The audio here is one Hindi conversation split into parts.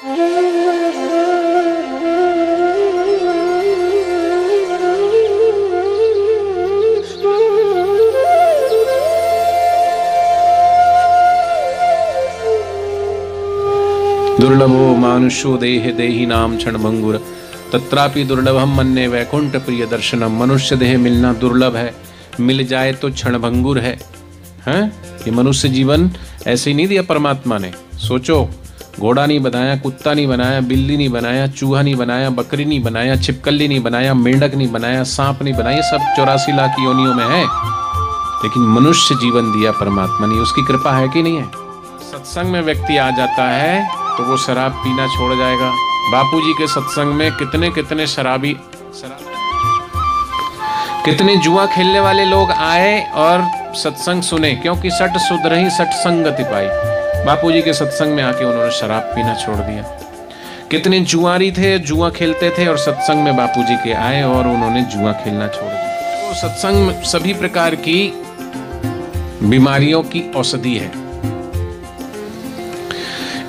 दुर्लभो मानुष्यो देह देही नाम क्षणभंगुर तत्रापि दुर्लभम मन्ये वैकुंठ प्रिय दर्शनम। मनुष्य देह मिलना दुर्लभ है, मिल जाए तो क्षणभंगुर है। हैं? ये मनुष्य जीवन ऐसे ही नहीं दिया परमात्मा ने। सोचो, घोड़ा नहीं बनाया, कुत्ता नहीं बनाया, बिल्ली नहीं बनाया, चूहा नहीं बनाया, बकरी नहीं बनाया, छिपकली नहीं बनाया, मेंढक नहीं बनाया, सांप नहीं बनाया, सब 84 लाख योनियों में है। लेकिन मनुष्य जीवन दिया परमात्मा ने, उसकी कृपा है कि नहीं है? सत्संग में व्यक्ति आ जाता है तो वो शराब पीना छोड़ जाएगा। बापूजी के सत्संग में कितने कितने शराबी, कितने जुआ खेलने वाले लोग आए और सत्संग सुने, क्योंकि सठ सुधरहि सठ संगति पाई। बापूजी के सत्संग में आके उन्होंने शराब पीना छोड़ दिया। कितने जुआरी थे, जुआ खेलते थे और सत्संग में बापूजी के आए और उन्होंने जुआ खेलना छोड़ दिया। तो सत्संग में सभी प्रकार की बीमारियों की औषधि है।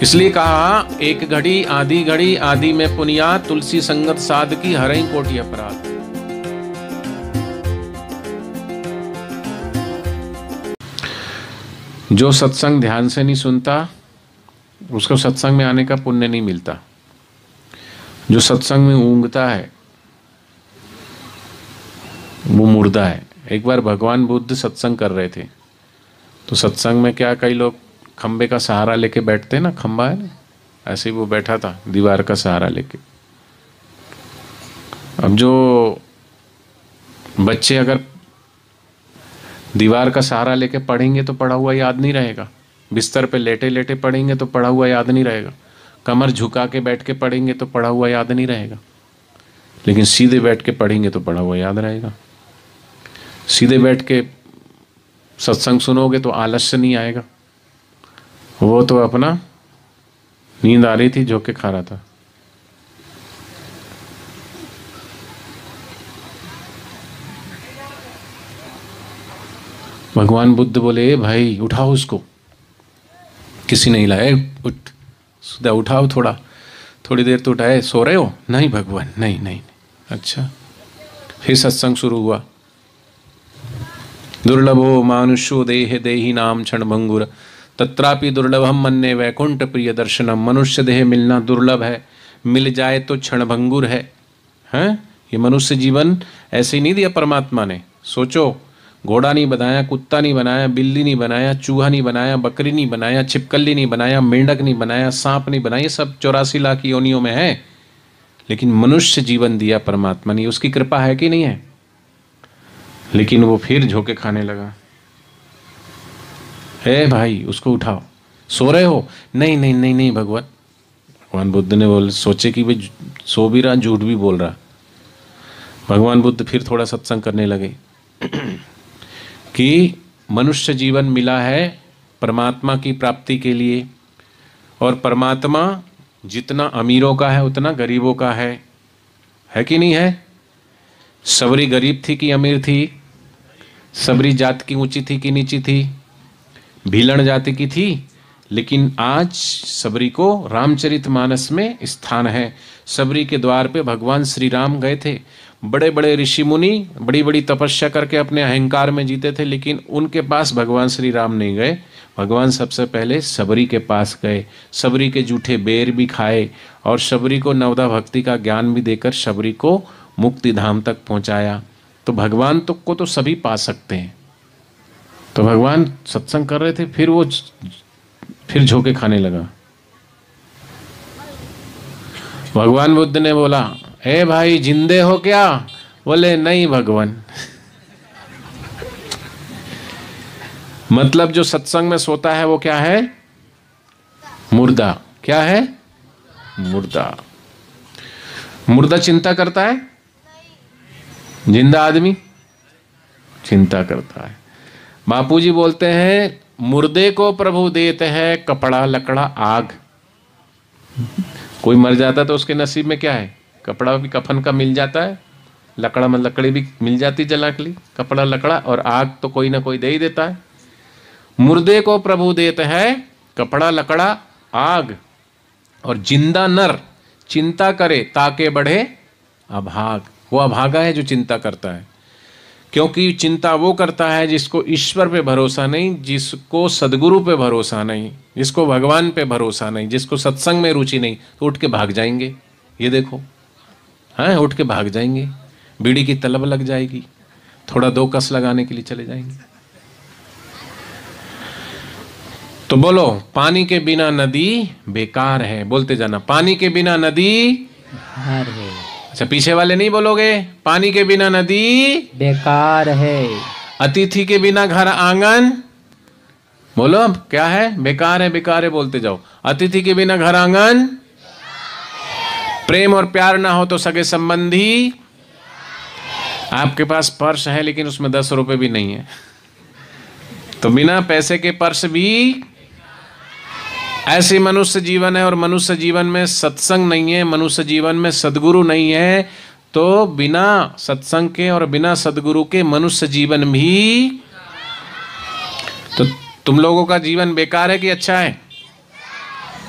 इसलिए कहा, एक घड़ी आदि में पुनिया, तुलसी संगत साध की हरई कोटि अपराध। जो सत्संग ध्यान से नहीं सुनता उसको सत्संग में आने का पुण्य नहीं मिलता। जो सत्संग में ऊँघता है वो मुर्दा है। एक बार भगवान बुद्ध सत्संग कर रहे थे तो सत्संग में क्या, कई लोग खंबे का सहारा लेके बैठते हैं ना, खंबा है ना, ऐसे ही वो बैठा था दीवार का सहारा लेके। अब जो बच्चे अगर दीवार का सहारा लेके पढ़ेंगे तो पढ़ा हुआ याद नहीं रहेगा, बिस्तर पे लेटे लेटे पढ़ेंगे तो पढ़ा हुआ याद नहीं रहेगा, कमर झुका के बैठ के पढ़ेंगे तो पढ़ा हुआ याद नहीं रहेगा, लेकिन सीधे बैठ के पढ़ेंगे तो पढ़ा हुआ याद रहेगा। सीधे बैठ के सत्संग सुनोगे तो आलस्य नहीं आएगा। वो तो अपना नींद आ रही थी, झोंके खा रहा था। भगवान बुद्ध बोले, भाई उठाओ उसको। किसी नहीं लाया, उठ सीधा उठाओ, थोड़ी देर तो उठाए। सो रहे हो? नहीं भगवान, नहीं। अच्छा, फिर सत्संग शुरू हुआ। दुर्लभो मानुष्यो देह देही नाम क्षणभंगुर तत्रापि दुर्लभम मन्ये वैकुंठ प्रिय दर्शनम। मनुष्य देह मिलना दुर्लभ है, मिल जाए तो क्षणभंगुर है। हैं? ये मनुष्य जीवन ऐसे ही नहीं दिया परमात्मा ने। सोचो, घोड़ा नहीं बनाया, कुत्ता नहीं बनाया, बिल्ली नहीं बनाया, चूहा नहीं बनाया, बकरी नहीं बनाया, छिपकली नहीं बनाया, मेंढक नहीं बनाया, सांप नहीं बनाया, सब 84 लाख योनियों में है। लेकिन मनुष्य जीवन दिया परमात्मा ने, उसकी कृपा है कि नहीं है? लेकिन वो फिर झोंके खाने लगा। हे भाई, उसको उठाओ। सो रहे हो? नहीं भगवान। भगवान बुद्ध ने बोले, सोचे कि भाई सो भी रहा, झूठ भी बोल रहा। भगवान बुद्ध फिर थोड़ा सत्संग करने लगे कि मनुष्य जीवन मिला है परमात्मा की प्राप्ति के लिए, और परमात्मा जितना अमीरों का है उतना गरीबों का है कि नहीं है? सबरी गरीब थी कि अमीर थी? सबरी जात की ऊंची थी कि नीची थी? भीलण जाति की थी। लेकिन आज सबरी को रामचरितमानस में स्थान है। सबरी के द्वार पे भगवान श्री राम गए थे। बड़े बड़े ऋषि मुनि बड़ी बड़ी तपस्या करके अपने अहंकार में जीते थे, लेकिन उनके पास भगवान श्री राम नहीं गए। भगवान सबसे पहले सबरी के पास गए, सबरी के जूठे बेर भी खाए और सबरी को नवदा भक्ति का ज्ञान भी देकर सबरी को मुक्ति धाम तक पहुंचाया। तो भगवान को तो सभी पा सकते हैं। तो भगवान सत्संग कर रहे थे, फिर झोंके खाने लगा। भगवान बुद्ध ने बोला, हे भाई, जिंदे हो क्या? बोले, नहीं भगवान। मतलब जो सत्संग में सोता है वो क्या है? मुर्दा। क्या है? मुर्दा। मुर्दा चिंता करता है? जिंदा आदमी चिंता करता है। बापूजी बोलते हैं, मुर्दे को प्रभु देते हैं कपड़ा लकड़ा आग। कोई मर जाता तो उसके नसीब में क्या है? कपड़ा भी कफन का मिल जाता है, लकड़ा में लकड़ी भी मिल जाती जला के लिए, कपड़ा लकड़ा, और आग तो कोई ना कोई दे ही देता है। मुर्दे को प्रभु देते हैं कपड़ा लकड़ा आग, और जिंदा नर चिंता करे ताके बढ़े अभाग। वो अभागा है जो चिंता करता है, क्योंकि चिंता वो करता है जिसको ईश्वर पे भरोसा नहीं, जिसको सदगुरु पे भरोसा नहीं, जिसको भगवान पे भरोसा नहीं, जिसको सत्संग में रुचि नहीं, तो उठ के भाग जाएंगे। ये देखो, हाँ, उठ के भाग जाएंगे, बीड़ी की तलब लग जाएगी, थोड़ा दो कस लगाने के लिए चले जाएंगे। तो बोलो, पानी के बिना नदी बेकार है। बोलते जाना, पानी के बिना नदी बेकार है। अच्छा, पीछे वाले नहीं बोलोगे? पानी के बिना नदी बेकार है। अतिथि के बिना घर आंगन, बोलो क्या है? बेकार है, बेकार है बोलते जाओ। अतिथि के बिना घर आंगन, प्रेम और प्यार ना हो तो सगे संबंधी। आपके पास पर्स है लेकिन उसमें 10 रुपए भी नहीं है, तो बिना पैसे के पर्स भी। ऐसे मनुष्य जीवन है, और मनुष्य जीवन में सत्संग नहीं है, मनुष्य जीवन में सदगुरु नहीं है, तो बिना सत्संग के और बिना सदगुरु के मनुष्य जीवन भी। तो तुम लोगों का जीवन बेकार है कि अच्छा है?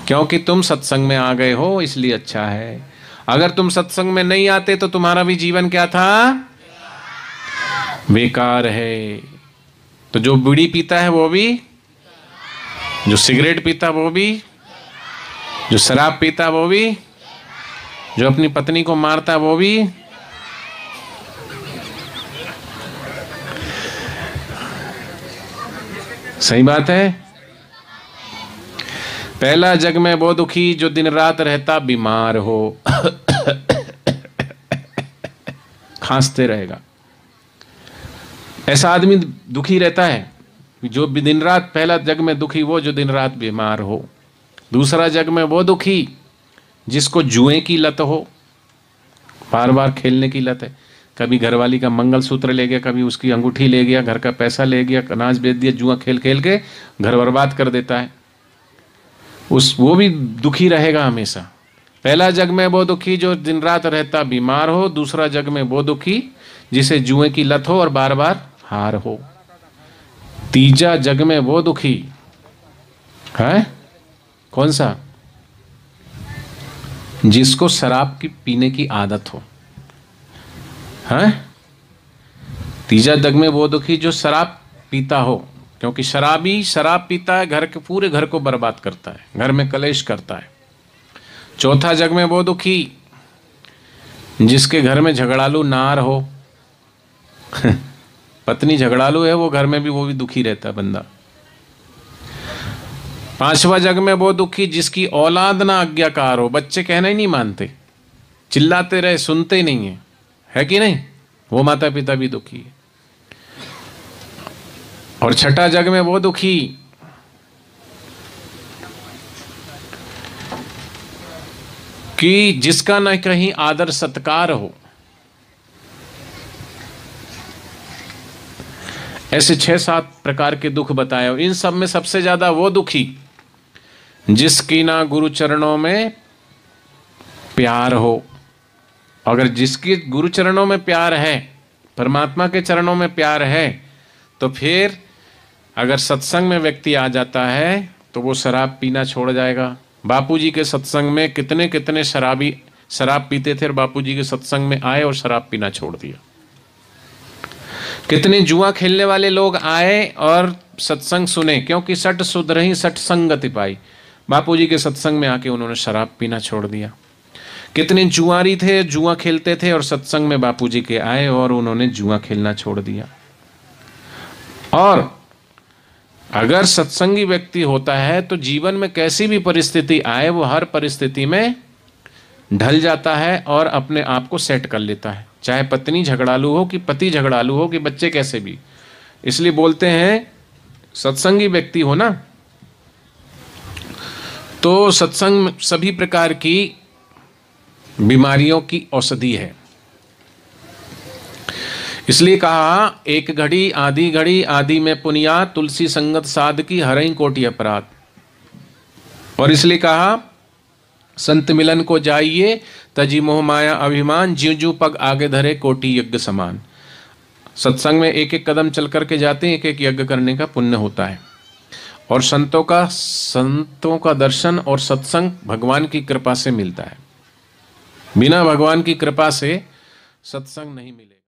क्योंकि तुम सत्संग में आ गए हो इसलिए अच्छा है। अगर तुम सत्संग में नहीं आते तो तुम्हारा भी जीवन क्या था? बेकार है। तो जो बीड़ी पीता है वो भी, जो सिगरेट पीता वो भी, जो शराब पीता वो भी, जो अपनी पत्नी को मारता वो भी, सही बात है। पहला जग में वो दुखी जो दिन रात रहता बीमार हो, खांसते रहेगा। ऐसा आदमी दुखी रहता है जो दिन रात, पहला जग में दुखी वो जो दिन रात बीमार हो। दूसरा जग में वो दुखी जिसको जुए की लत हो, बार बार खेलने की लत है। कभी घरवाली का मंगलसूत्र ले गया, कभी उसकी अंगूठी ले गया, घर का पैसा ले गया, अनाज बेच दिया, जुआ खेल खेल के घर बर्बाद कर देता है। वो भी दुखी रहेगा हमेशा। पहला जग में वो दुखी जो दिन रात रहता बीमार हो, दूसरा जग में वो दुखी जिसे जुए की लत हो और बार बार हार हो। तीजा जग में वो दुखी है कौन सा? जिसको शराब की पीने की आदत हो। है तीजा जग में वो दुखी जो शराब पीता हो, क्योंकि शराबी शराब पीता है, घर के पूरे घर को बर्बाद करता है, घर में कलेश करता है। चौथा जग में वो दुखी जिसके घर में झगड़ालू नार हो। पत्नी झगड़ालू है, वो घर में भी वो भी दुखी रहता है बंदा। पांचवा जग में वो दुखी जिसकी औलाद ना आज्ञाकार हो, बच्चे कहना ही नहीं मानते, चिल्लाते रहे, सुनते ही नहीं है कि नहीं? वो माता पिता भी दुखी है। और छठा जग में वो दुखी कि जिसका न कहीं आदर सत्कार हो। ऐसे 6-7 प्रकार के दुख बताए, और इन सब में सबसे ज्यादा वो दुखी जिसकी ना गुरु चरणों में प्यार हो। अगर जिसकी गुरु चरणों में प्यार है, परमात्मा के चरणों में प्यार है, तो फिर अगर सत्संग में व्यक्ति आ जाता है तो वो शराब पीना छोड़ जाएगा। बापूजी के सत्संग में कितने कितने शराबी शराब पीते थे और बापूजी के सत्संग में आए और शराब पीना छोड़ दिया। कितने जुआ खेलने वाले लोग आए और सत्संग सुने, क्योंकि सठ सुधरहि सठ संगति पाई। बापूजी के सत्संग में आके उन्होंने शराब पीना छोड़ दिया। कितने जुआरी थे, जुआ खेलते थे और सत्संग में बापूजी के आए और उन्होंने जुआ खेलना छोड़ दिया। और अगर सत्संगी व्यक्ति होता है तो जीवन में कैसी भी परिस्थिति आए वो हर परिस्थिति में ढल जाता है और अपने आप को सेट कर लेता है, चाहे पत्नी झगड़ालू हो कि पति झगड़ालू हो कि बच्चे कैसे भी। इसलिए बोलते हैं सत्संगी व्यक्ति हो ना, तो सत्संग सभी प्रकार की बीमारियों की औषधि है। इसलिए कहा एक घड़ी आदि में पुनिया, तुलसी संगत साध की हरई कोटि अपराध। और इसलिए कहा संत मिलन को जाइए, तजी मोह माया अभिमान, ज्यों ज्यों पग आगे धरे कोटि यज्ञ समान। सत्संग में एक एक कदम चल करके जाते हैं, एक एक यज्ञ करने का पुण्य होता है। और संतों का दर्शन और सत्संग भगवान की कृपा से मिलता है। बिना भगवान की कृपा से सत्संग नहीं मिलेगा।